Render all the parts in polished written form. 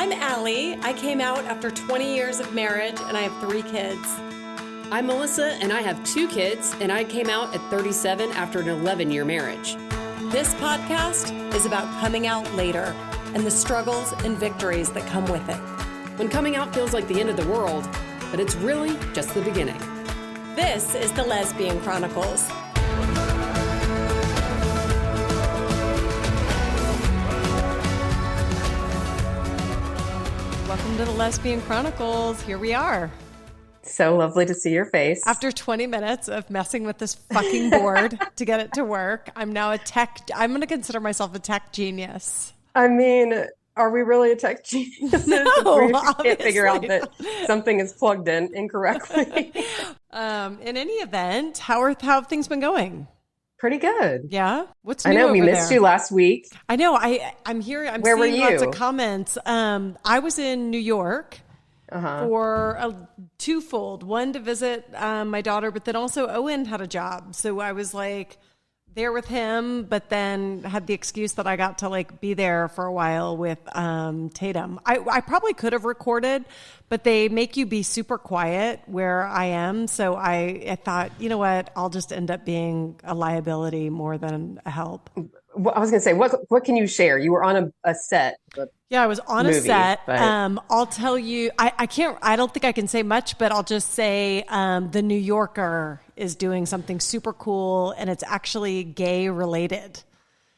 I'm Allie. I came out after 20 years of marriage and I have 3 kids. I'm Melissa and I have 2 kids and I came out at 37 after an 11-year marriage. This podcast is about coming out later and the struggles and victories that come with it. When coming out feels like the end of the world, but it's really just the beginning. This is the Lesbian Chronicles. Welcome to the Lesbian Chronicles. Here we are. So lovely to see your face. After 20 minutes of messing with this fucking board to get it to work, I'm now I'm going to consider myself a tech genius. I mean, are we really a tech genius? No, we can't figure out that something is plugged in incorrectly. In any event, how have things been going? Pretty good. Yeah? What's new I know, we over missed there? you last week. I know. I'm here. I'm Where seeing were lots you? of comments. I was in New York for a twofold. One, to visit my daughter, but then also Owen had a job. So I was like there with him, but then had the excuse that I got to like be there for a while with Tatum. I probably could have recorded, but they make you be super quiet where I am. So I thought, you know what, I'll just end up being a liability more than a help. Well, I was going to say, what can you share? You were on a set. Yeah, I was on a movie, set. but- I'll tell you, I don't think I can say much, but I'll just say The New Yorker is doing something super cool and it's actually gay related.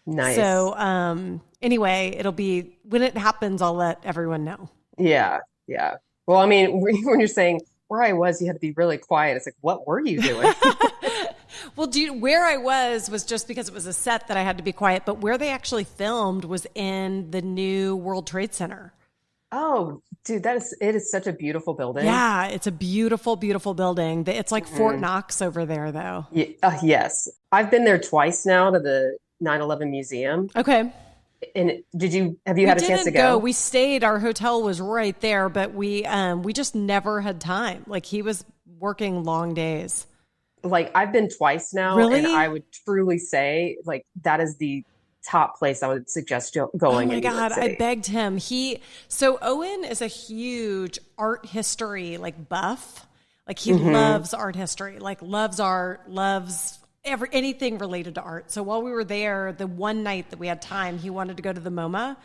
Nice. So anyway, it'll be, when it happens, I'll let everyone know. Yeah. Well, I mean, when you're saying where I was, you had to be really quiet. It's like, what were you doing? Well, where I was just because it was a set that I had to be quiet, but where they actually filmed was in the new World Trade Center. Oh, dude, it is such a beautiful building. Yeah, it's a beautiful, beautiful building. It's like Fort Knox over there, though. Yeah, yes. I've been there twice now to the 9/11 museum. Okay. And have you had a chance to go? We stayed. Our hotel was right there, but we just never had time. Like he was working long days. Like I've been twice now, Really? and I would truly say like that is the top place I would suggest going. Oh my in New York God, City. I begged him. So Owen is a huge art history like buff. Like he loves art history, like loves art, loves anything related to art. So while we were there, the one night that we had time, he wanted to go to the MoMA.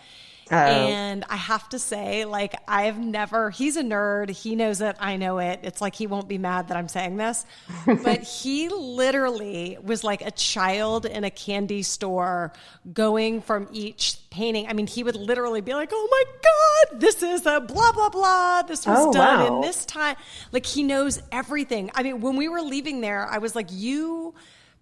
And I have to say, like, he's a nerd. He knows it. I know it. It's like, he won't be mad that I'm saying this, but he literally was like a child in a candy store going from each painting. I mean, he would literally be like, oh my God, this is a blah, blah, blah. This was done in this time. Like he knows everything. I mean, when we were leaving there, I was like,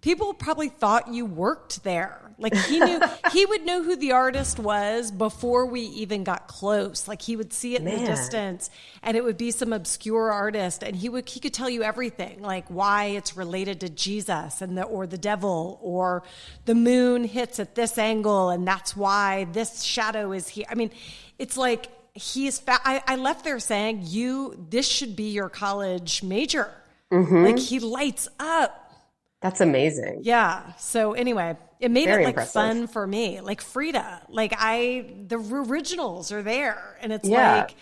people probably thought you worked there. Like he would know who the artist was before we even got close. Like he would see it in the distance and it would be some obscure artist and he could tell you everything, like why it's related to Jesus or the devil, or the moon hits at this angle and that's why this shadow is here. I mean, it's like I left there saying, this should be your college major. Like he lights up. That's amazing. Yeah. So anyway, it made Very it like impressive. fun for me. Like Frida, like the originals are there, and it's Yeah. like,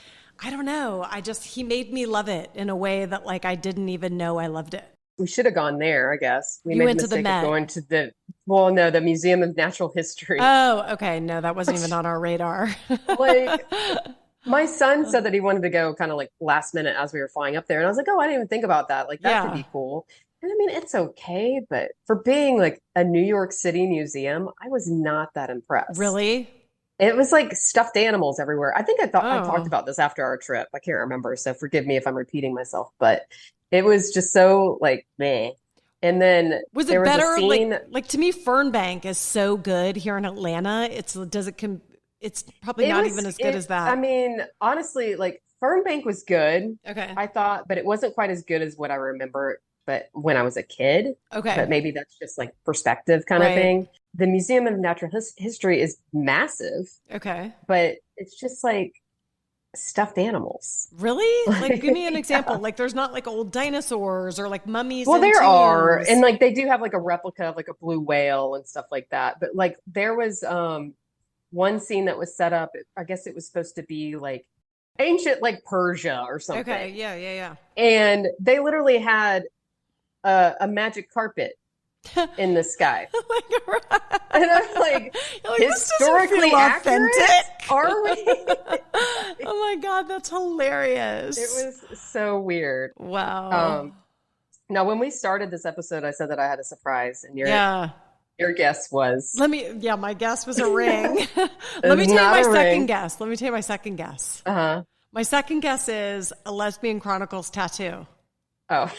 I don't know. He made me love it in a way that like I didn't even know I loved it. We should have gone there, I guess. We You made went the to the mistake Met. of going to the Museum of Natural History. Oh, okay. No, that wasn't even on our radar. Like, my son said that he wanted to go kind of like last minute as we were flying up there. And I was like, oh, I didn't even think about that. Like, that could be cool. And I mean, it's okay, but for being like a New York City museum, I was not that impressed. Really? It was like stuffed animals everywhere. I think I Oh. talked about this after our trip. I can't remember, so forgive me if I'm repeating myself, but it was just so like meh. And then Was there it was a better? scene. Like to me, Fernbank is so good here in Atlanta. It's probably not even as good as that. I mean, honestly, like Fernbank was good, Okay. I thought, but it wasn't quite as good as what I remember. But when I was a kid, Okay. but maybe that's just like perspective kind Right. of thing. The Museum of Natural History is massive, Okay. but it's just like stuffed animals. Really? Like, give me an example. Like, there's not like old dinosaurs or like mummies. Well, and there are, tombs. and like they do have like a replica of like a blue whale and stuff like that. But like there was one scene that was set up. I guess it was supposed to be like ancient, like Persia or something. Okay. Yeah. And they literally had a magic carpet in the sky. Oh my God. And I'm like, this doesn't historically feel accurate? authentic. Are we? Oh my God, that's hilarious. It was so weird. Wow. Now, when we started this episode, I said that I had a surprise, and your guess was my guess was a ring. Let me tell you my second guess. Uh-huh. My second guess is a Lesbian Chronicles tattoo. Oh.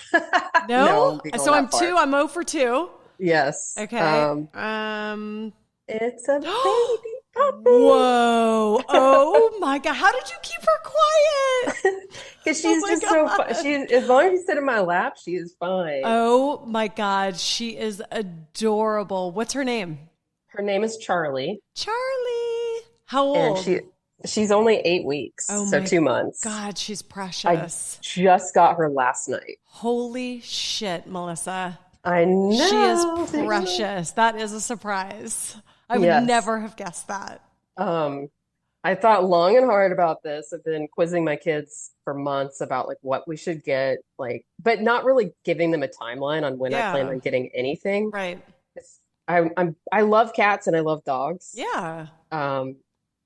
No? No, So I'm 0 for 2. Yes. Okay. It's a baby puppy. Whoa. Oh my God. How did you keep her quiet? Because she's just so fun. As long as you sit in my lap, she is fine. Oh my God. She is adorable. What's her name? Her name is Charlie. Charlie. How old? And she's only 8 weeks. Oh so my 2 months. God, she's I precious. just got her last night. Holy shit, Melissa. I know. She is precious. That is a surprise. I would never have guessed that. I thought long and hard about this. I've been quizzing my kids for months about like what we should get, like, but not really giving them a timeline on when I plan on getting anything. Right. I love cats and I love dogs. Yeah.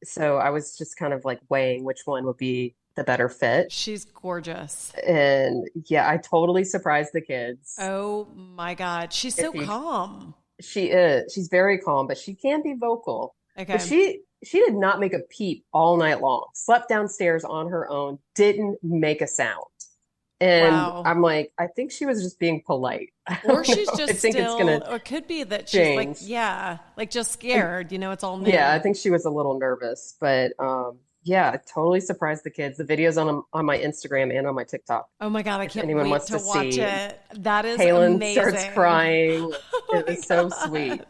So I was just kind of like weighing which one would be the better fit. She's gorgeous. And yeah, I totally surprised the kids. Oh my God. She's so calm. She is. She's very calm, but she can be vocal. Okay. But she did not make a peep all night long. Slept downstairs on her own, didn't make a sound. And I'm like, I think she was just being polite. Or she's just I think still, it's gonna or it could be that she's change. like just scared, it's all new. Yeah, I think she was a little nervous, but yeah, totally surprised the kids. The video's on my Instagram and on my TikTok. Oh my God, I can't anyone wait wants to to watch see. it. That is Kaylin amazing. starts crying. Oh It was my so sweet.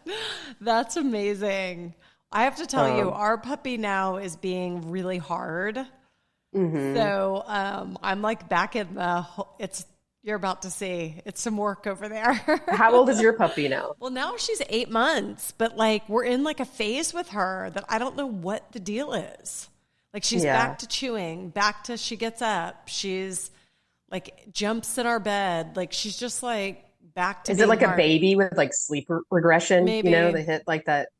That's amazing. I have to tell you, our puppy now is being really hard. So I'm like back in you're about to see. It's some work over there. How old is your puppy now? Well, now she's 8 months, but like we're in like a phase with her that I don't know what the deal is. Like she's back to chewing, back to she gets up. She's like jumps in our bed. Like she's just like back to Is it like hard. a baby with like sleep regression? Maybe. They hit like that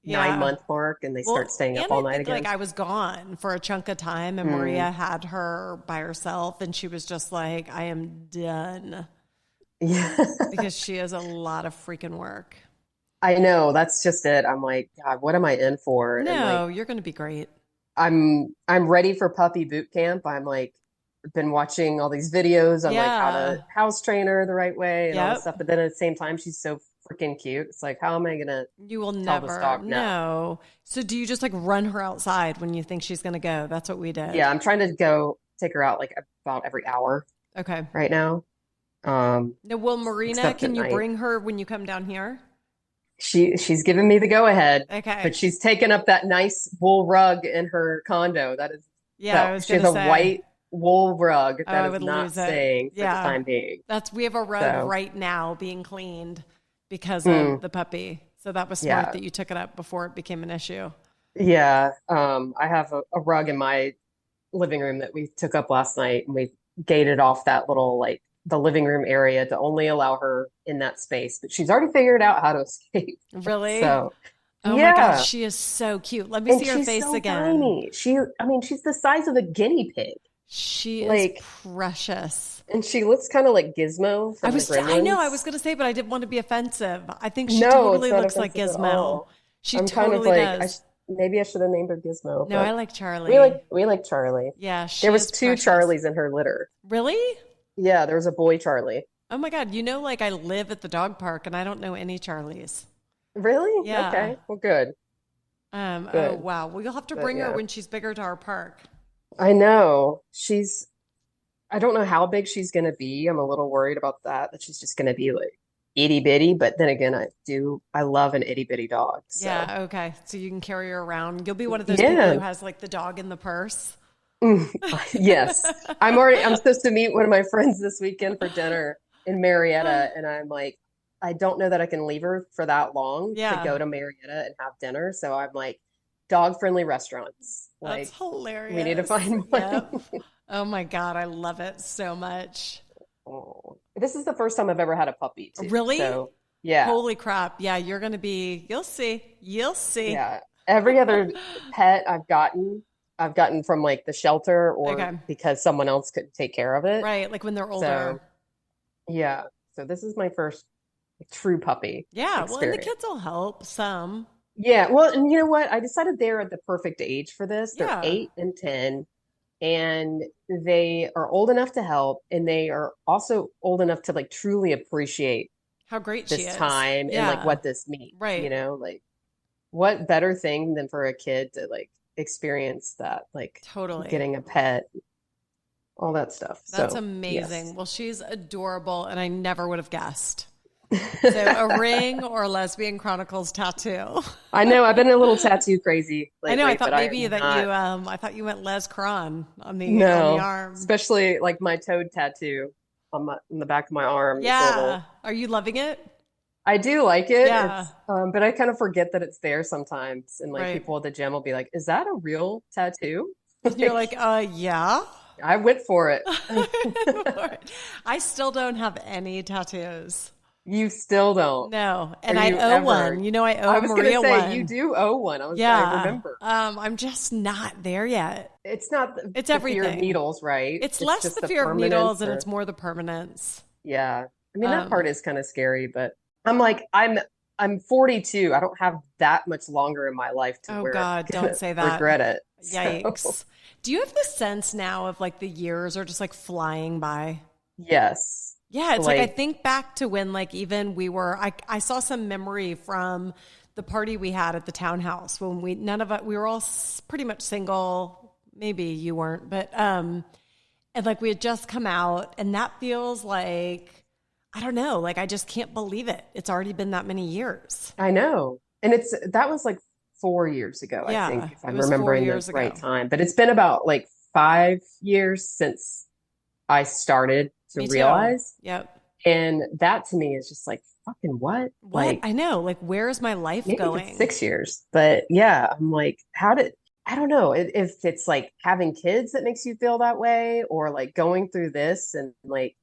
9-month mark and they start staying up all night again. Like I was gone for a chunk of time and Maria had her by herself and she was just like, I am done. Yeah. Because she has a lot of freaking work. I know. That's just it. I'm like, God, what am I in for? No, and like, you're going to be great. I'm ready for puppy boot camp. I'm like, been watching all these videos on like how to house train her the right way and all this stuff. But then at the same time, she's so freaking cute. It's like, how am I gonna You will tell this never dog no? No. So do you just like run her outside when you think she's gonna go? That's what we did. Yeah, I'm trying to go take her out like about every hour Okay. right now. Now, will Marina, except can at you night. bring her when you come down here? She's given me the go ahead. Okay. But she's taken up that nice wool rug in her condo. That is I was she has gonna a say. white wool rug I that would is not lose it. staying for the time being. We have a rug right now being cleaned because of the puppy. So that was smart that you took it up before it became an issue. Yeah. I have a rug in my living room that we took up last night and we gated off that little like the living room area to only allow her in that space. But she's already figured out how to escape. Really? So oh my gosh, she is so cute. Let me see her face so again. Tiny. She's the size of a guinea pig. She is precious. And she looks kind of like Gizmo from the Gremlins. I know, I was going to say, but I didn't want to be offensive. I think she No, totally it's not looks like offensive at Gizmo. all. She I'm totally kind of like, does. maybe I should have named her Gizmo. No, but I like Charlie. we like Charlie. Yeah, she There was is 2 precious. Charlies in her litter. Really? Yeah, there was a boy Charlie. Oh my God, like I live at the dog park and I don't know any Charlies. Really? Yeah. Okay. Well, good. Oh Good. wow. Well, you'll have to bring her when she's bigger to our park. I know. I don't know how big she's going to be. I'm a little worried about that she's just going to be like itty bitty. But then again, I love an itty bitty dog. So. Yeah. Okay. So you can carry her around. You'll be one of those people who has like the dog in the purse. Yes. I'm supposed to meet one of my friends this weekend for dinner in Marietta. And I'm like, I don't know that I can leave her for that long to go to Marietta and have dinner. So I'm like, dog-friendly restaurants. That's Like, hilarious. we need to find one. Yep. Oh my God, I love it so much. Oh. This is the first time I've ever had a puppy too. Really? So yeah, Holy crap. Yeah, you're going to be, you'll see. You'll see. yeah. Every other pet I've gotten from like the shelter or Okay. because someone else couldn't take care of it. Right. Like when they're So older. yeah. So this is my first true puppy Yeah. Well, and the experience. kids will help some. Yeah. Well, and you know what? I decided they're at the perfect age for this. They're Yeah. 8 and 10, and they are old enough to help, and they are also old enough to like truly appreciate How great she this is. time and like Yeah. what this means, Right. like what better thing than for a kid to like experience that, like Totally. getting a pet, all that stuff. That's So, yes. amazing. Well, she's adorable, and I never would have guessed. So a ring or a Lesbian Chronicles tattoo. I know I've been a little tattoo crazy I know. I lately, thought but I maybe am that not. you. I thought you went Les Cron on the No, arm. especially like my toad tattoo on the back of my arm is a Yeah. little. Are you loving it? I do like it. Yeah. But I kind of forget that it's there sometimes, and like Right. people at the gym will be like, "Is that a real tattoo?" And you're like, yeah. I went for it. I still don't have any tattoos. You still don't. No, and Are I you owe ever? one. You know, I I owe was gonna Maria say you one. do owe one. I Yeah. remember. I'm just not there yet. It's not It's the fear of everything. needles, right? It's less just the the fear of permanence needles and or it's more the permanence. yeah. I mean that part Um, is kind of scary, but I'm like I'm 42. I don't have that much longer in my life to oh where I'm God, don't gonna say that. regret it. So Yikes. Do you have the sense now of like the years are just like flying by? yes. Yeah, it's like I Like think back to when like even we were I saw some memory from the party we had at the townhouse when none of us we were all pretty much single. Maybe you weren't, but and like we had just come out and that feels like I don't know, like I just can't believe it. It's already been that many years. I know. And that was like 4 years ago, I think, Yeah, if it I'm was 4 remembering the years right ago. time. But it's been about like 5 years since I started to Me too. realize. Yep. And that to me is just like, fucking what? What? Like, I know. Like where is my life maybe it's going? 6 years. But yeah, I'm like, I don't know if it's like having kids that makes you feel that way or like going through this and like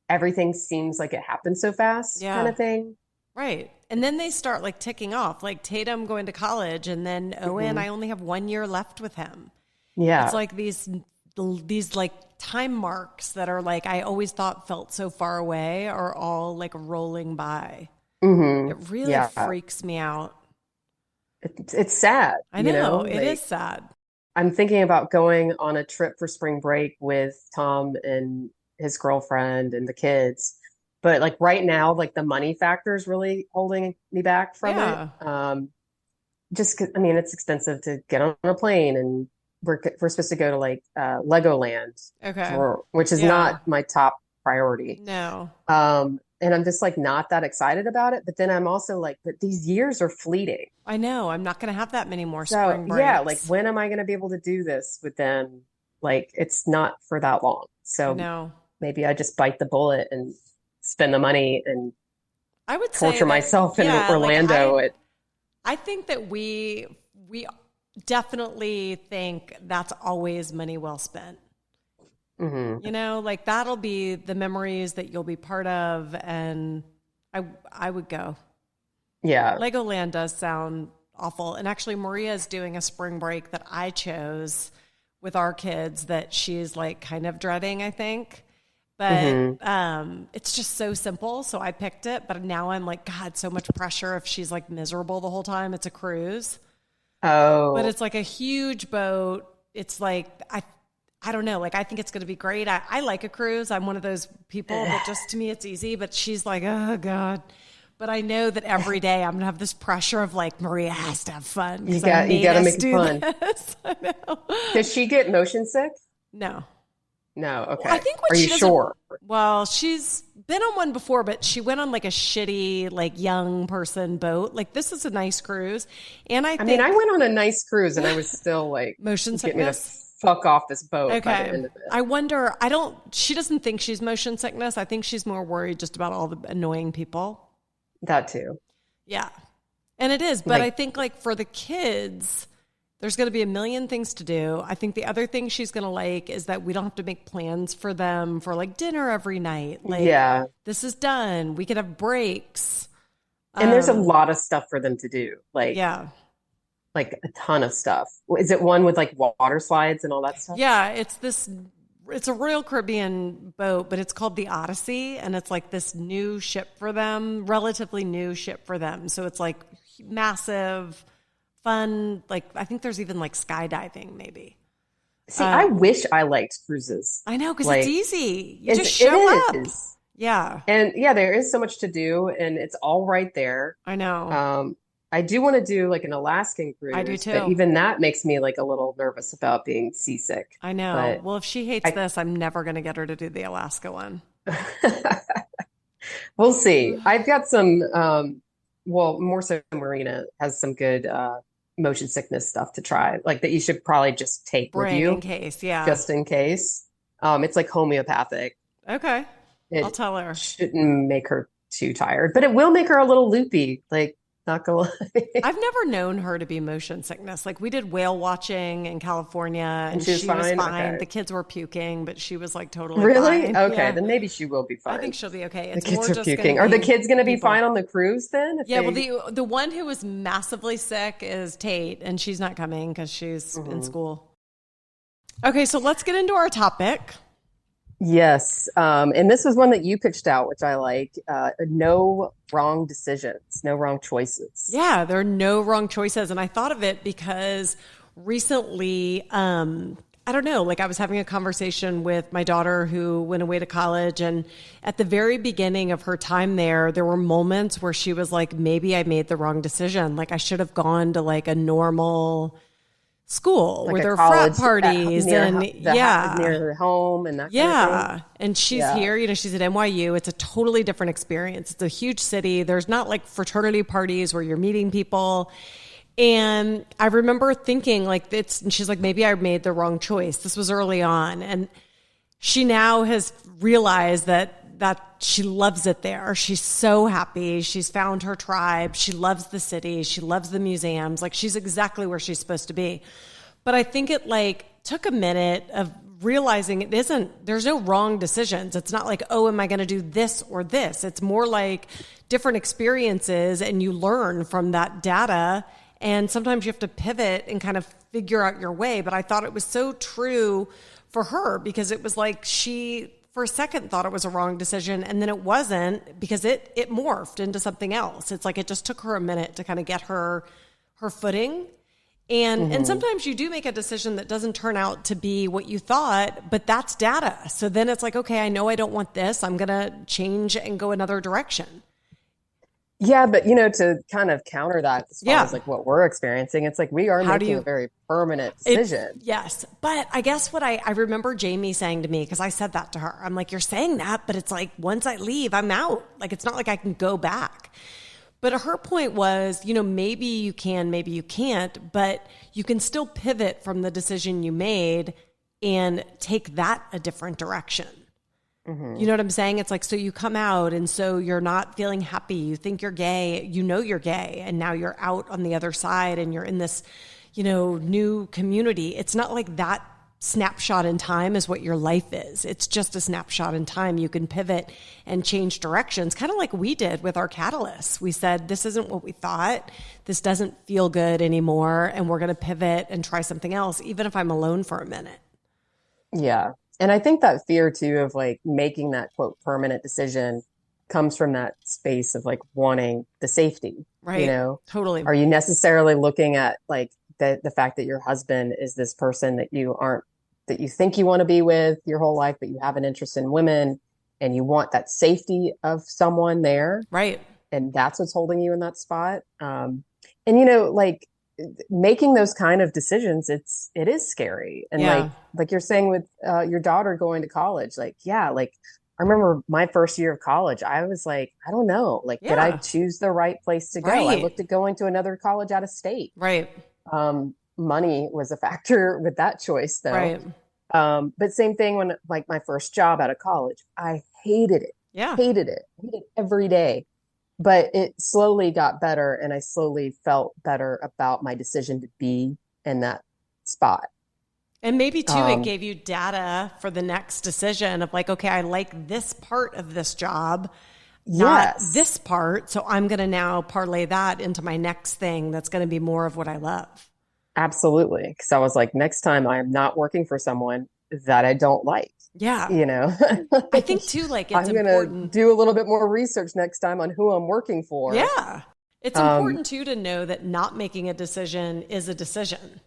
everything seems like it happened so fast kind Yeah. of thing. Right. And then they start like ticking off, like Tatum going to college and then Owen, Hmm. I only have 1 year left with him. It's Yeah. like these like time marks that are like I always thought felt so far away are all like rolling by. Hmm. It really Yeah. freaks me out. It's sad, I know, it is like sad. I'm thinking about going on a trip for spring break with Tom and his girlfriend and the kids. But like right now, like the money factor is really holding me back from it. Yeah. Just 'cause, I mean, it's expensive to get on a plane, and we're supposed to go to like Legoland Okay. which is Yeah. not my top priority. No. And I'm just like not that excited about it. But then I'm also like, but these years are fleeting. I know. I'm not going to have that many more So spring yeah, like breaks. when am I going to be able to do this with them? Like it's not for that long. I So know. maybe I just bite the bullet and spend the money and I would say torture that myself in yeah, like Orlando. I think that we definitely think that's always money well spent. Mhm. You know, like that'll be the memories that you'll be part of and I would go. Yeah. Legoland does sound awful. And actually Maria is doing a spring break that I chose with our kids that she's like kind of dreading, I think. But Hmm. it's just so simple. So I picked it. But now I'm like, God, so much pressure if she's like miserable the whole time. It's a cruise. But Oh, it's like a huge boat. It's like I don't know. Like I think it's going to be great. I like a cruise. I'm one of those people that just to me it's easy. But she's like, oh God. But I know that every day I'm gonna have this pressure of like Maria has to have fun because I you made got to us make it do fun. this. I know. Does she get motion sick? No. No. I Okay. think Are what you she doesn't. sure? Well, she's been on one before, but she went on like a shitty like young person boat. Like this is a nice cruise, and I I mean, I think went on a nice cruise and I was still like, motion get me the sickness. fuck off this boat by the Okay. end of it. I wonder. I don't. She doesn't think she's motion sickness. I think she's more worried just about all the annoying people. That too. Yeah. And it is, but I Like, think like for the kids, There's going to be a million things to do. I think the other thing she's going to like is that we don't have to make plans for them for like dinner every night. Like, Yeah. this is done. We could have breaks. And there's a lot of stuff for them to do. Yeah. Like a ton of stuff. Is it one with like water slides and all that stuff? Yeah, it's a Royal Caribbean boat, but it's called the Odyssey, and it's like this new ship for them, relatively new ship for them. So it's like massive, fun, like I think there's even like skydiving maybe. See, I wish I liked cruises. I know, because Like, it's easy. You just show up. Yeah. And yeah, there is so much to do and it's all right there. I know. I do want to do like an Alaskan cruise, I do too. but even that makes me like a little nervous about being seasick. I know. But Well, if she hates this, I'm never going to get her to do the Alaska one. we'll see. I've got some, well, more so Marina has some good motion sickness stuff to try, like that you should probably just take with Bring you in case, yeah. just in case. It's like homeopathic. Okay. It I'll tell her. shouldn't make her too tired, but it will make her a little loopy. Like, not gonna lie. I've never known her to be motion sickness. Like we did whale watching in California and she was fine. Okay. The kids were puking, but she was like totally Really? fine. Okay, Yeah. then maybe she will be fine. I think she'll be okay. The It's kids more are just puking. gonna Are the be kids going to be people. fine on the cruise then? Yeah, well, the one who was massively sick is Tate, and she's not coming because she's in school. Okay, so let's get into our topic. Yes. And this was one that you pitched out, which I like. No wrong decisions, no wrong choices. Yeah, there are no wrong choices. And I thought of it because recently, I don't know, like I was having a conversation with my daughter who went away to college. And at the very beginning of her time there were moments where she was like, maybe I made the wrong decision. Like I should have gone to like a normal school Like where a there are frat college parties near her home and that kind of thing. And she's here, you know, she's at NYU. It's a totally different experience. It's a huge city. There's not like fraternity parties where you're meeting people. And I remember thinking like and she's like, maybe I made the wrong choice. This was early on. And she now has realized that she loves it there. She's so happy. She's found her tribe. She loves the city. She loves the museums. Like she's exactly where she's supposed to be. But I think it like took a minute of realizing there's no wrong decisions. It's not like, oh, am I going to do this or this? It's more like different experiences and you learn from that data. And sometimes you have to pivot and kind of figure out your way. But I thought it was so true for her because it was like she, for a second, thought it was a wrong decision. And then it wasn't because it morphed into something else. It's like it just took her a minute to kind of get her footing. And sometimes you do make a decision that doesn't turn out to be what you thought, but that's data. So then it's like, okay, I know I don't want this. I'm going to change and go another direction. Yeah, but you know, to kind of counter that as far as like what we're experiencing, it's like we are making a very permanent decision. Yes. But I guess what I remember Jamie saying to me, because I said that to her, I'm like, you're saying that, but it's like once I leave, I'm out. Like it's not like I can go back. But her point was, you know, maybe you can, maybe you can't, but you can still pivot from the decision you made and take that a different direction. Mm-hmm. You know what I'm saying? It's like, so you come out and so you're not feeling happy. You think you're gay, you know you're gay, and now you're out on the other side and you're in this, you know, new community. It's not like that snapshot in time is what your life is. It's just a snapshot in time. You can pivot and change directions, kind of like we did with our catalysts. We said, this isn't what we thought. This doesn't feel good anymore. And we're going to pivot and try something else, even if I'm alone for a minute. Yeah. And I think that fear too of like making that quote permanent decision comes from that space of like wanting the safety, right? You know, totally. Are you necessarily looking at like the fact that your husband is this person that you think you want to be with your whole life, but you have an interest in women and you want that safety of someone there. Right. And that's what's holding you in that spot. And, you know, like making those kind of decisions, it is scary. And like you're saying with your daughter going to college, like, yeah, like I remember my first year of college, I was like, I don't know, like, did I choose the right place to go? Right. I looked at going to another college out of state. Right. Money was a factor with that choice though. Right. But same thing when like my first job out of college, I hated it. Yeah. Hated it every day. But it slowly got better and I slowly felt better about my decision to be in that spot. And maybe too, it gave you data for the next decision of like, okay, I like this part of this job, not this part. So I'm going to now parlay that into my next thing that's going to be more of what I love. Absolutely. Because I was like, next time I am not working for someone that I don't like. Yeah. You know, I think too, like it's I'm going important. to do a little bit more research next time on who I'm working for. Yeah. It's important too to know that not making a decision is a decision.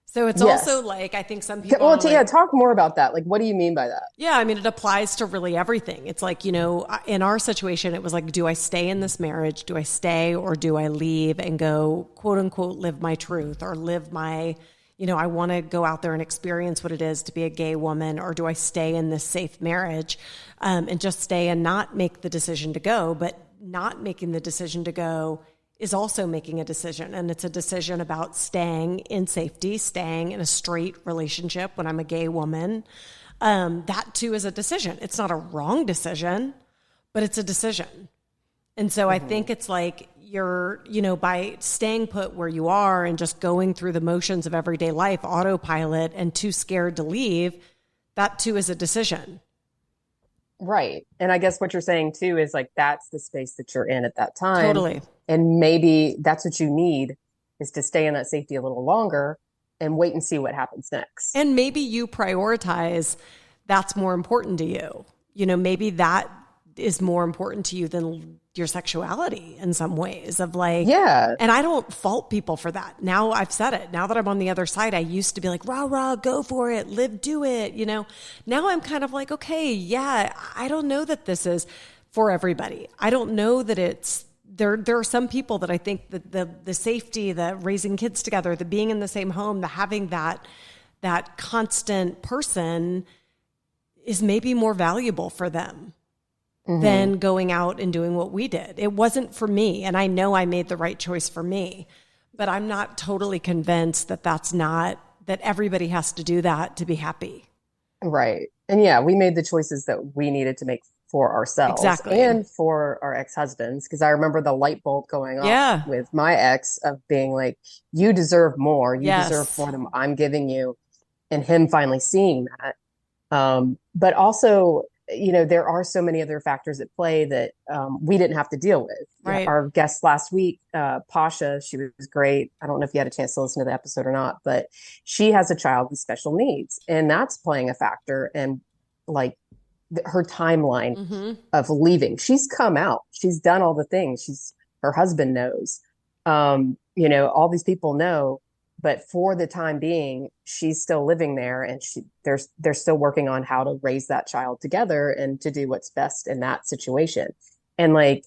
So it's also like, I think some people talk more about that. Like, what do you mean by that? Yeah, I mean, it applies to really everything. It's like, you know, in our situation, it was like, do I stay in this marriage? Do I stay or do I leave and go, quote unquote, live my truth or live my, you know, I want to go out there and experience what it is to be a gay woman, or do I stay in this safe marriage and just stay and not make the decision to go? But not making the decision to go is also making a decision. And it's a decision about staying in safety, staying in a straight relationship when I'm a gay woman. That too is a decision. It's not a wrong decision, but it's a decision. And so I think it's like you're, you know, by staying put where you are and just going through the motions of everyday life, autopilot, and too scared to leave, that too is a decision. Right. And I guess what you're saying too is like, that's the space that you're in at that time. Totally. And maybe that's what you need, is to stay in that safety a little longer and wait and see what happens next. And maybe you prioritize that's more important to you. You know, maybe that is more important to you than your sexuality in some ways, of like, yeah. And I don't fault people for that. Now I've said it. Now that I'm on the other side, I used to be like, rah, rah, go for it, live, do it. You know, now I'm kind of like, okay, yeah, I don't know that this is for everybody. I don't know that it's, there are some people that I think that the safety, the raising kids together, the being in the same home, the having that constant person is maybe more valuable for them than going out and doing what we did. It wasn't for me. And I know I made the right choice for me, but I'm not totally convinced that that everybody has to do that to be happy. Right. And yeah, we made the choices that we needed to make for ourselves and for our ex-husbands. Because I remember the light bulb going off with my ex of being like, you deserve more. You deserve more than I'm giving you. And him finally seeing that. But also, you know, there are so many other factors at play that we didn't have to deal with. Right. Our guest last week, Pasha, she was great. I don't know if you had a chance to listen to the episode or not, but she has a child with special needs, and that's playing a factor. And like her timeline of leaving, she's come out, she's done all the things. Her husband knows, you know, all these people know. But for the time being, she's still living there, and they're still working on how to raise that child together and to do what's best in that situation. And like,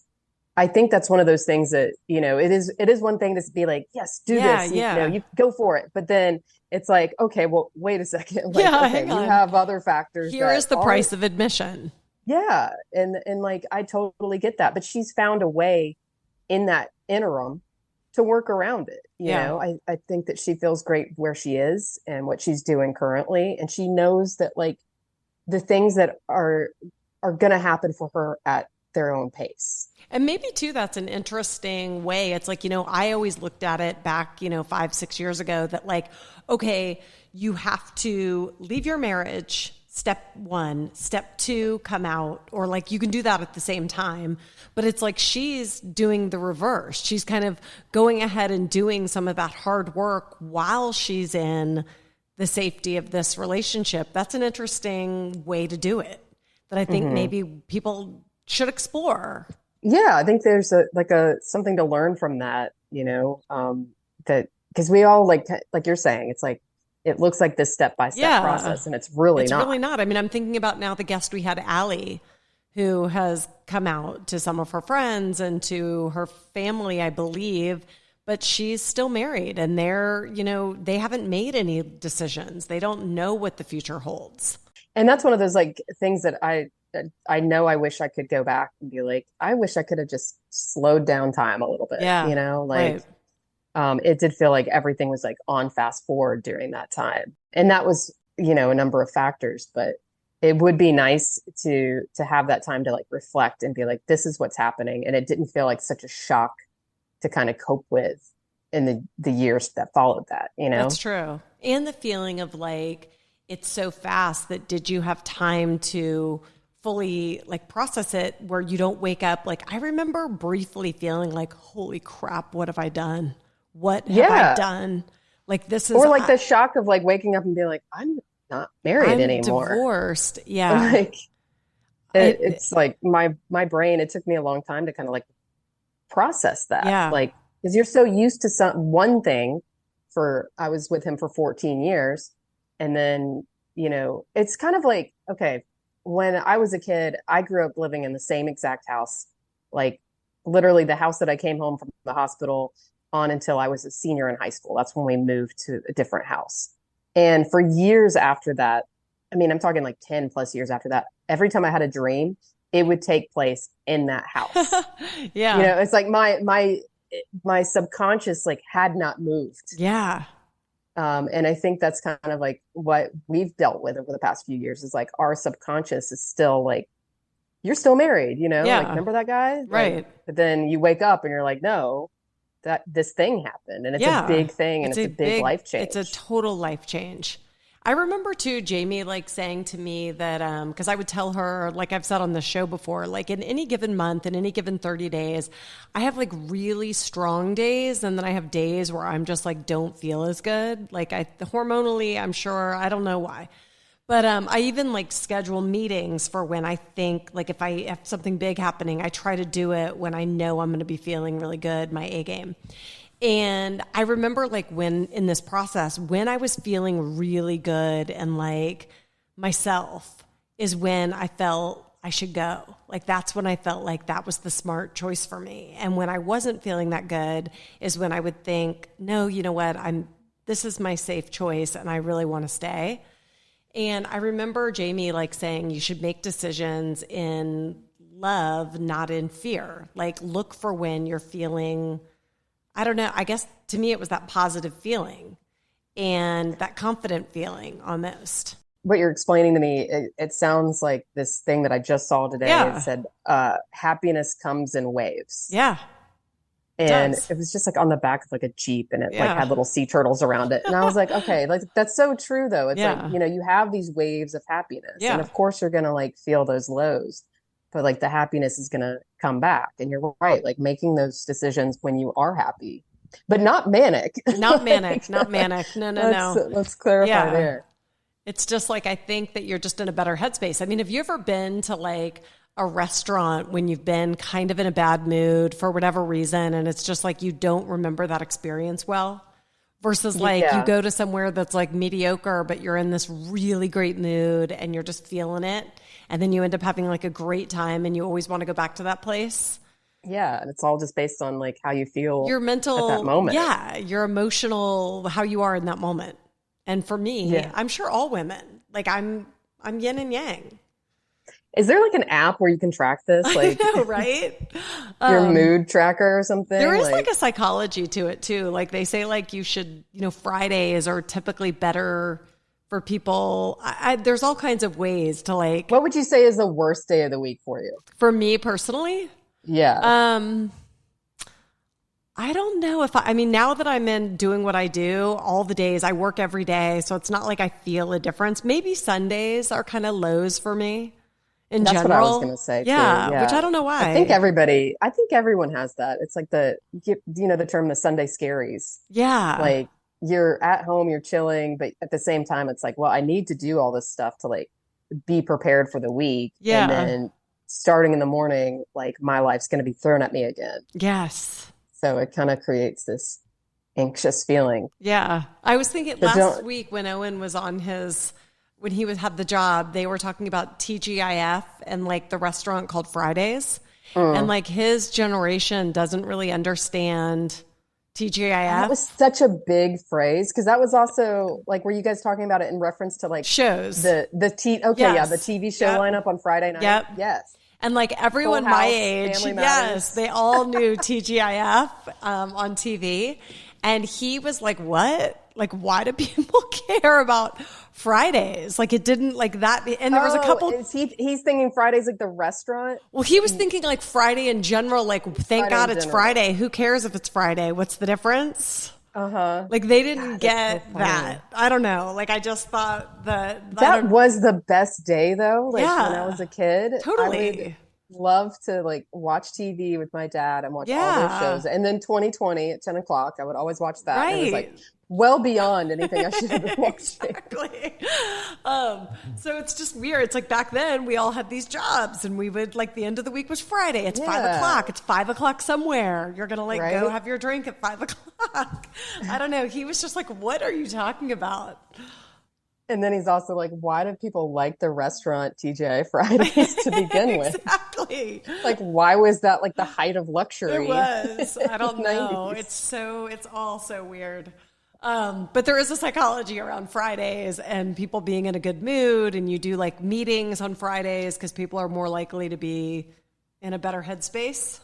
I think that's one of those things that, you know, it is one thing to be like, yes, do this, and, you know, you go for it. But then it's like, okay, well, wait a second. Like, okay, you have other factors. Here is the price of admission. Yeah. And like, I totally get that. But she's found a way in that interim to work around it. You know, I think that she feels great where she is and what she's doing currently. And she knows that like the things that are going to happen for her at their own pace. And maybe too, that's an interesting way. It's like, you know, I always looked at it back, you know, 5-6 years ago that like, okay, you have to leave your marriage. Step 1, step 2, come out, or like you can do that at the same time. But it's like she's doing the reverse. She's kind of going ahead and doing some of that hard work while she's in the safety of this relationship. That's an interesting way to do it that I think maybe people should explore. Yeah, I think there's something to learn from that, you know, that because we all like you're saying, it's like, it looks like this step-by-step process, and it's really not. I mean, I'm thinking about now the guest we had, Allie, who has come out to some of her friends and to her family, I believe, but she's still married, and they're, you know, they haven't made any decisions. They don't know what the future holds. And that's one of those like things that I know I wish I could go back and be like, I wish I could have just slowed down time a little bit, you know, like... Right. It did feel like everything was like on fast forward during that time. And that was, you know, a number of factors, but it would be nice to have that time to like reflect and be like, this is what's happening. And it didn't feel like such a shock to kind of cope with in the years that followed that, you know? That's true. And the feeling of like, it's so fast that did you have time to fully like process it where you don't wake up? Like, I remember briefly feeling like, holy crap, what have I done? What have I done? Like, this is, or like the shock of like waking up and being like, I'm not married anymore. Divorced. Yeah. Like it's like my brain, it took me a long time to kind of like process that. Yeah. Like, because you're so used to one thing. I was with him for 14 years. And then, you know, it's kind of like, okay, when I was a kid, I grew up living in the same exact house, like literally the house that I came home from the hospital on until I was a senior in high school. That's when we moved to a different house. And for years after that, I mean, I'm talking like 10 plus years after that, every time I had a dream, it would take place in that house. Yeah. You know, it's like my subconscious like had not moved. Yeah. And I think that's kind of like what we've dealt with over the past few years is like our subconscious is still like, you're still married, you know, like, remember that guy? Right. Like, but then you wake up and you're like, no, that this thing happened and it's a big thing and it's a big life change. It's a total life change. I remember too, Jamie, like saying to me that, cause I would tell her, like I've said on the show before, like in any given month, in any given 30 days, I have like really strong days. And then I have days where I'm just like, don't feel as good. Like hormonally, I'm sure, I don't know why. But I even like schedule meetings for when I think like if I have something big happening, I try to do it when I know I'm going to be feeling really good, my A game. And I remember like when in this process, when I was feeling really good and like myself is when I felt I should go. Like that's when I felt like that was the smart choice for me. And when I wasn't feeling that good is when I would think, no, you know what? This is my safe choice and I really want to stay. And I remember Jamie like saying you should make decisions in love, not in fear. Like look for when you're feeling, I don't know, I guess to me it was that positive feeling and that confident feeling almost. What you're explaining to me, it sounds like this thing that I just saw today. Yeah. It said, happiness comes in waves. Yeah. And it was just like on the back of like a Jeep and it like had little sea turtles around it. And I was like, okay, like that's so true though. It's like, you know, you have these waves of happiness and of course you're going to like feel those lows, but like the happiness is going to come back. And you're right. Like making those decisions when you are happy, but not manic. Not manic. No. Let's clarify there. It's just like, I think that you're just in a better headspace. I mean, have you ever been to like a restaurant when you've been kind of in a bad mood for whatever reason, and it's just like you don't remember that experience well, versus like you go to somewhere that's like mediocre, but you're in this really great mood and you're just feeling it, and then you end up having like a great time and you always want to go back to that place. Yeah, and it's all just based on like how you feel your mental at that moment. Yeah, your emotional, how you are in that moment. And for me, I'm sure all women, like I'm yin and yang. Is there like an app where you can track this? Like, I know, right? Your mood tracker or something? There is like a psychology to it too. Like they say like you should, you know, Fridays are typically better for people. There's all kinds of ways to like. What would you say is the worst day of the week for you? For me personally? Yeah. I don't know if I mean, now that I'm in doing what I do, all the days I work every day. So it's not like I feel a difference. Maybe Sundays are kind of lows for me. That's general. What I was going to say. Yeah, too. Yeah, which I don't know why. I think everyone has that. It's like the term, the Sunday scaries. Yeah. Like you're at home, you're chilling, but at the same time, it's like, well, I need to do all this stuff to like be prepared for the week. Yeah. And then starting in the morning, like my life's going to be thrown at me again. Yes. So it kind of creates this anxious feeling. Yeah. I was thinking last week when Owen was on when he had the job, they were talking about TGIF and like the restaurant called Fridays. And like his generation doesn't really understand TGIF. That was such a big phrase because that was also like, were you guys talking about it in reference to like shows? The TV show lineup on Friday night. Yep. Yes. And like everyone my age, yes, they all knew TGIF on TV. And he was like, what? Like, why do people care about Fridays? Like, it didn't like that. And there was a couple. He's thinking Friday's like the restaurant. Well, he was thinking like Friday in general, like, thank God it's Friday. Who cares if it's Friday? What's the difference? Like, they didn't get so that. I don't know. Like, I just thought that was the best day though. Like when I was a kid. Totally. I would love to like watch TV with my dad and watch all those shows. And then 2020 at 10 o'clock, I would always watch that. Right. And it was like well beyond anything I should have been watching. Exactly. So it's just weird. It's like back then we all had these jobs and we would like the end of the week was Friday. It's 5 o'clock. It's 5 o'clock somewhere. You're going to like go have your drink at 5 o'clock. I don't know. He was just like, what are you talking about? And then he's also like, why do people like the restaurant TGI Fridays to begin with? Exactly. Like, why was that like the height of luxury? It was. I don't know. It's all so weird. But there is a psychology around Fridays and people being in a good mood, and you do like meetings on Fridays because people are more likely to be in a better headspace.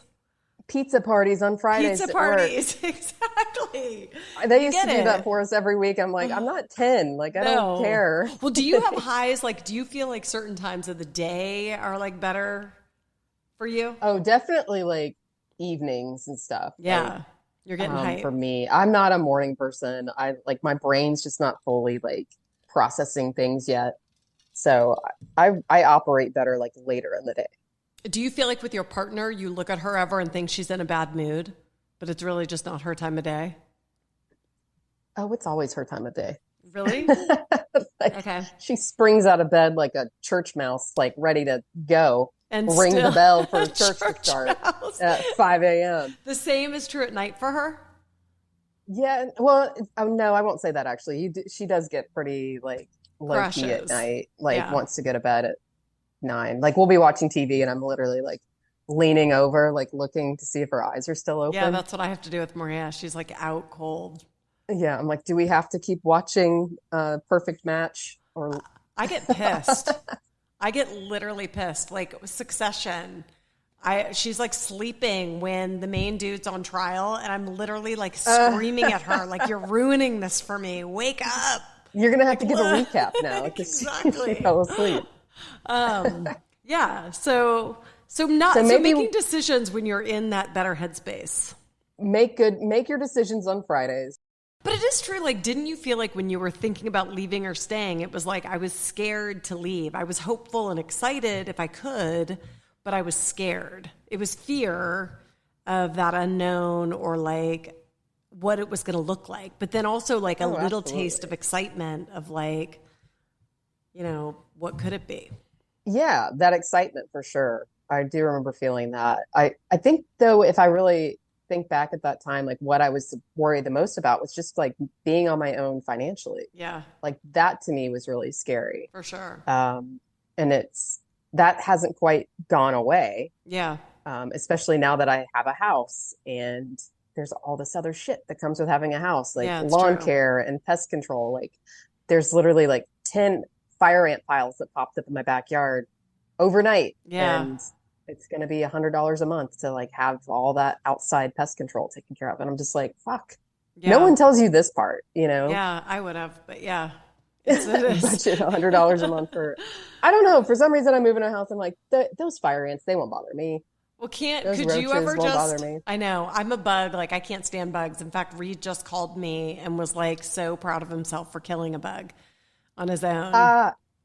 Pizza parties on Fridays. Pizza parties, exactly. They used to do that for us every week. I'm like, I'm not 10. Like, I don't care. Well, do you have highs? Like, do you feel like certain times of the day are like better for you? Oh, definitely like evenings and stuff. Yeah. Like, you're getting hyped. For me, I'm not a morning person. I like my brain's just not fully like processing things yet. So I operate better like later in the day. Do you feel like with your partner, you look at her ever and think she's in a bad mood, but it's really just not her time of day? Oh, it's always her time of day. Really? Like, okay. She springs out of bed like a church mouse, like ready to go. And ring the bell for church to start at 5 a.m. The same is true at night for her? Yeah. Well, no, I won't say that actually. She does get pretty like low-key at night, like wants to go to bed at 9. Like we'll be watching TV and I'm literally like leaning over, like looking to see if her eyes are still open. Yeah, that's what I have to do with Maria. She's like out cold. Yeah, I'm like, do we have to keep watching Perfect Match? Or I get pissed. I get literally pissed. Like Succession. She's like sleeping when the main dude's on trial, and I'm literally like screaming at her, like, you're ruining this for me. Wake up. You're gonna have to give a recap now. Exactly. She fell asleep. Yeah. So making decisions when you're in that better headspace. Make your decisions on Fridays. But it is true. Like, didn't you feel like when you were thinking about leaving or staying, it was like I was scared to leave. I was hopeful and excited if I could, but I was scared. It was fear of that unknown or like what it was going to look like. But then also like a little taste of excitement of like, you know, what could it be? Yeah, that excitement for sure. I do remember feeling that. I think though, if I really think back at that time, like what I was worried the most about was just like being on my own financially. Yeah. Like that to me was really scary. For sure. And that hasn't quite gone away. Yeah. Especially now that I have a house and there's all this other shit that comes with having a house, like lawn care and pest control. Like there's literally like 10 fire ant piles that popped up in my backyard overnight. Yeah. And it's going to be $100 a month to like have all that outside pest control taken care of. And I'm just like, fuck. Yeah. No one tells you this part, you know? Yeah, I would have, but yeah. Budget $100 a month for, I don't know. For some reason I move in a house. I'm like, those fire ants, they won't bother me. Well, could you ever just, bother me. I know, I'm a bug. Like I can't stand bugs. In fact, Reed just called me and was like so proud of himself for killing a bug on his own.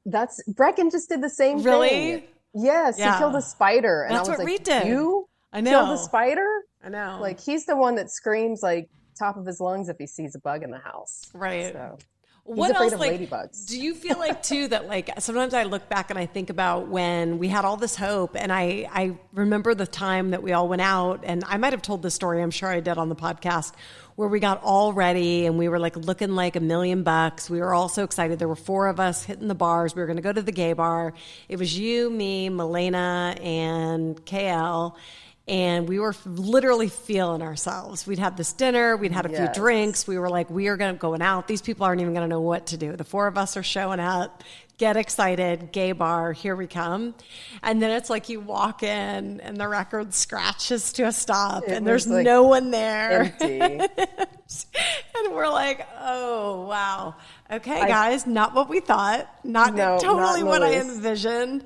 Brecken just did the same thing. Really? Yes, yeah. He killed a spider. And that's I was what like, Reed did. You I know. killed a spider? I know. Like he's the one that screams like top of his lungs if he sees a bug in the house. Right. So what he's afraid else, of like, ladybugs. Do you feel like too that like sometimes I look back and I think about when we had all this hope, and I remember the time that we all went out, and I might have told this story, I'm sure I did on the podcast, where we got all ready and we were like looking like $1 million. We were all so excited. There were 4 of us hitting the bars. We were going to go to the gay bar. It was you, me, Milena, and KL. And we were literally feeling ourselves. We'd had this dinner. We'd had a few drinks. We were like, we are going out. These people aren't even going to know what to do. The 4 of us are showing up. get excited, gay bar, here we come. And then it's like you walk in and the record scratches to a stop and there's like no one there. Empty. And we're like, oh, wow. Okay, guys, not what we thought. Not totally what I envisioned.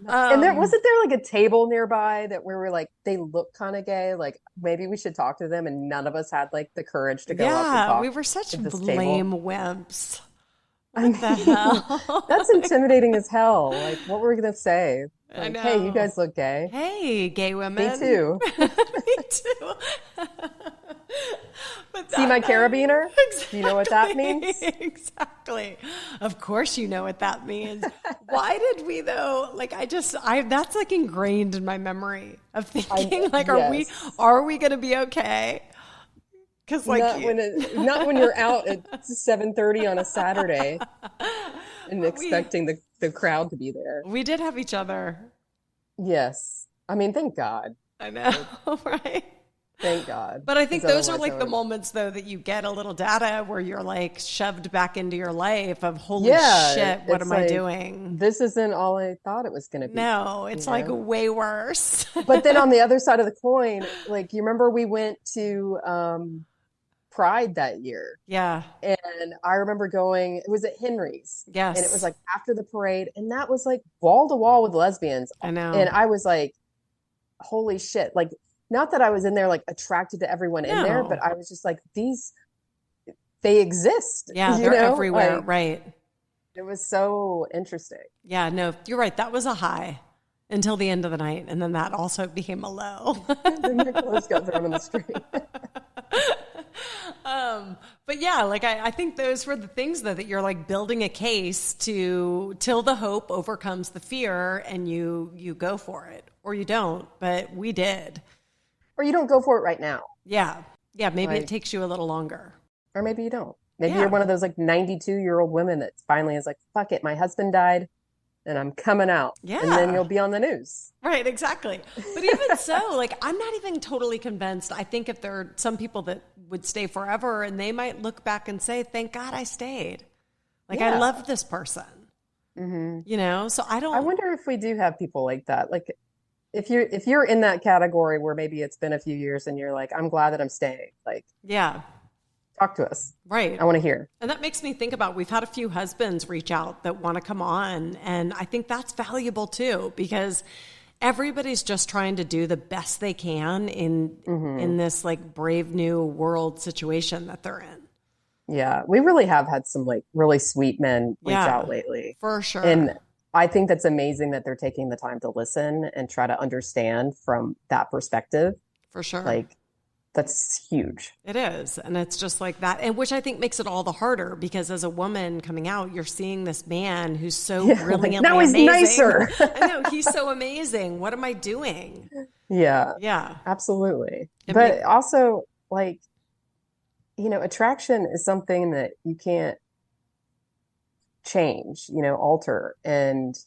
And wasn't there like a table nearby that we were like, they look kind of gay? Like maybe we should talk to them, and none of us had like the courage to go up and talk. Yeah, we were such lame wimps. What the hell? That's intimidating as hell. Like, what were we going to say? Like, hey, you guys look gay. Hey, gay women. Me too. Me too. But see my carabiner? Exactly. Do you know what that means? Exactly. Of course you know what that means. Why did we though? Like that's like ingrained in my memory of thinking are we going to be okay? Because like not when you're out at 7:30 on a Saturday and expecting the crowd to be there. We did have each other. Yes. I mean, thank God. I know, right? Thank God. But I think those are like the moments, though, that you get a little data where you're like shoved back into your life of holy shit, what am I doing? This isn't all I thought it was going to be. No, it's like way worse. But then on the other side of the coin, like you remember we went to Pride that year. Yeah. And I remember going, it was at Henry's. Yes. And it was like after the parade. And that was like wall to wall with lesbians. I know. And I was like, holy shit. Like, not that I was in there like attracted to everyone in there, but I was just like, they exist. Yeah, they're everywhere. Like, right. It was so interesting. Yeah, no, you're right. That was a high until the end of the night. And then that also became a low. Then your clothes got thrown in the street. But yeah, like I think those were the things though, that you're like building a case till the hope overcomes the fear and you go for it, or you don't, but we did. Or you don't go for it right now. Yeah. Yeah. Maybe it takes you a little longer. Or maybe you don't. Maybe you're one of those like 92-year-old women that finally is like, fuck it, my husband died and I'm coming out. Yeah. And then you'll be on the news. Right, exactly. But even so, like, I'm not even totally convinced. I think if there are some people that would stay forever and they might look back and say, thank God I stayed. Like, I loved this person. Mm-hmm. You know? So I wonder if we do have people like that. Like, if you're in that category where maybe it's been a few years and you're like, I'm glad that I'm staying. Like, yeah. Talk to us. Right. I want to hear. And that makes me think about, we've had a few husbands reach out that want to come on. And I think that's valuable too, because everybody's just trying to do the best they can in this like brave new world situation that they're in. Yeah. We really have had some like really sweet men reach out lately. For sure. And I think that's amazing that they're taking the time to listen and try to understand from that perspective. For sure. Like, that's huge. It is. And it's just like that. And which I think makes it all the harder, because as a woman coming out, you're seeing this man who's so brilliantly now he's amazing. Nicer. I know. He's so amazing. What am I doing? Yeah. Yeah. Absolutely. But also, like, you know, attraction is something that you can't change, you know, alter. And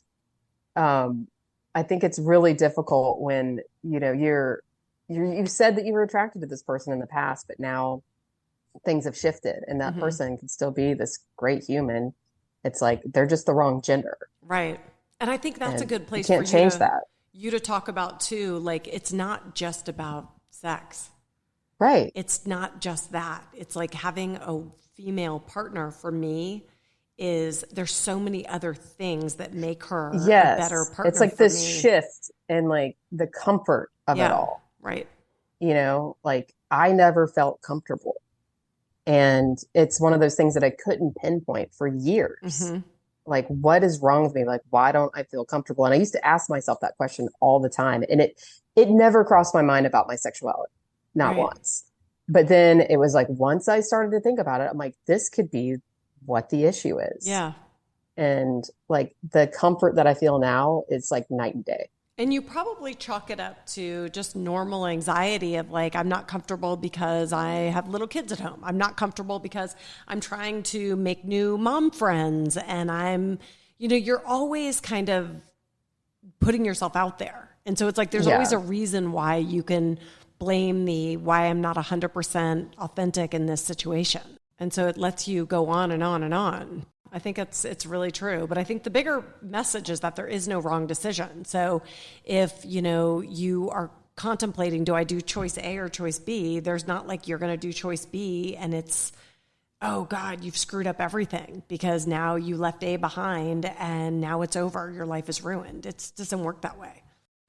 I think it's really difficult when, you know, you said that you were attracted to this person in the past, but now things have shifted and that person can still be this great human. It's like, they're just the wrong gender. Right. And I think that's a good place you can't change that. You to talk about too. Like, it's not just about sex. Right. It's not just that. It's like having a female partner for me is, there's so many other things that make her a better partner. It's like this shift in like the comfort of it all. Right. You know, like I never felt comfortable. And it's one of those things that I couldn't pinpoint for years. Mm-hmm. Like, what is wrong with me? Like, why don't I feel comfortable? And I used to ask myself that question all the time. And it never crossed my mind about my sexuality. Not once. But then it was like, once I started to think about it, I'm like, this could be what the issue is. Yeah. And like the comfort that I feel now is like night and day. And you probably chalk it up to just normal anxiety of like, I'm not comfortable because I have little kids at home. I'm not comfortable because I'm trying to make new mom friends. And I'm, you know, you're always kind of putting yourself out there. And so it's like, there's always a reason why you can blame why I'm not 100% authentic in this situation. And so it lets you go on and on and on. I think it's really true. But I think the bigger message is that there is no wrong decision. So if, you are contemplating, do I do choice A or choice B? There's not like you're going to do choice B and it's, oh God, you've screwed up everything because now you left A behind and now it's over. Your life is ruined. It doesn't work that way.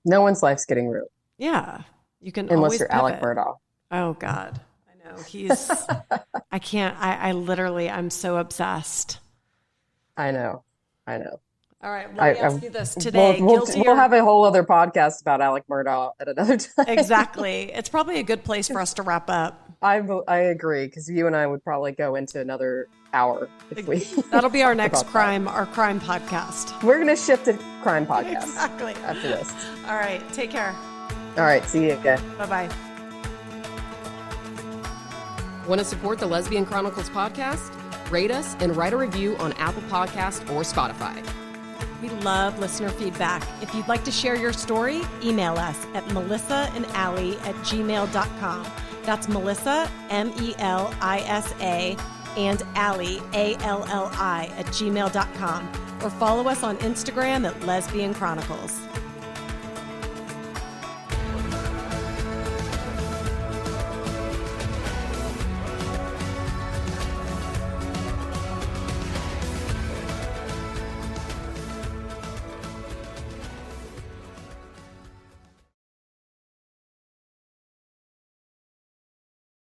No one's life's getting ruined. Yeah. You can unless always you're pivot. Alec Murdaugh. Oh God. I know. I can't, I literally, I'm so obsessed. I know. All right. Let me ask you this today. We'll have a whole other podcast about Alec Murdaugh at another time. Exactly. It's probably a good place for us to wrap up. I agree, because you and I would probably go into another hour if we. That'll be our next crime podcast. We're going to shift to crime podcast. Exactly. After this. All right. Take care. All right. See you again. Bye-bye. Want to support the Lesbian Chronicles podcast? Rate us and write a review on Apple Podcasts or Spotify. We love listener feedback. If you'd like to share your story, email us at melissaandallie@gmail.com. That's Melissa, MELISA, and Allie, ALLI, @gmail.com. Or follow us on Instagram at Lesbian Chronicles.